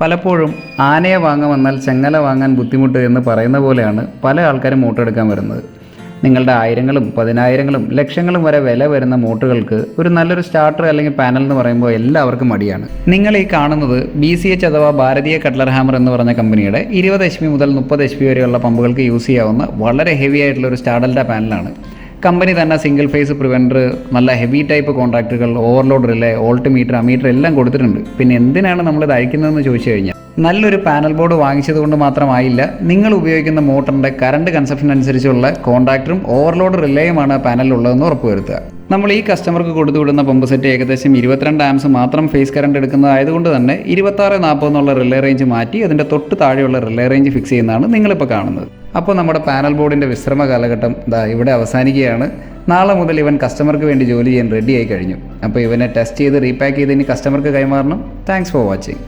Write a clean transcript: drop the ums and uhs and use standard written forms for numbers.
പലപ്പോഴും ആനയെ വാങ്ങാൻ വന്നാൽ ചെങ്ങല വാങ്ങാൻ ബുദ്ധിമുട്ട് എന്ന് പറയുന്ന പോലെയാണ് പല ആൾക്കാരും മോട്ടർ എടുക്കാൻ വരുന്നത്. നിങ്ങളുടെ ആയിരങ്ങളും പതിനായിരങ്ങളും ലക്ഷങ്ങളും വരെ വില വരുന്ന മോട്ടറുകൾക്ക് ഒരു നല്ലൊരു സ്റ്റാർട്ടർ അല്ലെങ്കിൽ പാനൽ എന്ന് പറയുമ്പോൾ എല്ലാവർക്കും മടിയാണ്. നിങ്ങൾ ഈ കാണുന്നത് BCH അഥവാ ഭാരതീയ കട്ട്ലർ ഹാമർ എന്ന് പറഞ്ഞ കമ്പനിയുടെ 20 HP മുതൽ 30 HP വരെയുള്ള പമ്പുകൾക്ക് യൂസ് ചെയ്യാവുന്ന വളരെ ഹെവി ആയിട്ടുള്ള ഒരു സ്റ്റാഡലിൻ്റെ പാനലാണ്. കമ്പനി തന്നെ സിംഗിൾ ഫേസ് പ്രിവെൻറ്റർ, നല്ല ഹെവി ടൈപ്പ് കോൺടാക്റ്റുകൾ, overload relay, volt meter, ammeter എല്ലാം കൊടുത്തിട്ടുണ്ട്. പിന്നെ എന്തിനാണ് നമ്മളിത് അയക്കുന്നതെന്ന് ചോദിച്ചു കഴിഞ്ഞാൽ, നല്ലൊരു പാനൽ ബോർഡ് വാങ്ങിച്ചത് കൊണ്ട് മാത്രമായില്ല, നിങ്ങൾ ഉപയോഗിക്കുന്ന മോട്ടറിൻ്റെ കറണ്ട് കൺസപ്ഷൻ അനുസരിച്ചുള്ള കോൺടാക്ടറും ഓവർലോഡ് റിലേയുമാണ് പാനലിലുള്ളതെന്ന് ഉറപ്പുവരുത്തുക. നമ്മൾ ഈ കസ്റ്റമർക്ക് കൊടുത്തുവിടുന്ന പമ്പ് സെറ്റ് ഏകദേശം 22 ആംസ് മാത്രം ഫേസ് കറണ്ട് എടുക്കുന്നതായതുകൊണ്ട് തന്നെ 26-40 എന്നുള്ള റിലേ റേഞ്ച് മാറ്റി അതിൻ്റെ തൊട്ട് താഴെയുള്ള റിലേ റേഞ്ച് ഫിക്സ് ചെയ്യുന്നതാണ് നിങ്ങളിപ്പോൾ കാണുന്നത്. അപ്പോൾ നമ്മുടെ പാനൽ ബോർഡിൻ്റെ വിശ്രമ കാലഘട്ടം ഇവിടെ അവസാനിക്കുകയാണ്. നാളെ മുതൽ ഇവൻ കസ്റ്റമർക്ക് വേണ്ടി ജോലി ചെയ്യാൻ റെഡി ആയി കഴിഞ്ഞു. അപ്പോൾ ഇവനെ ടെസ്റ്റ് ചെയ്ത് റീപാക്ക് ചെയ്ത് ഇനി കസ്റ്റമർക്ക് കൈമാറണം. Thanks for watching.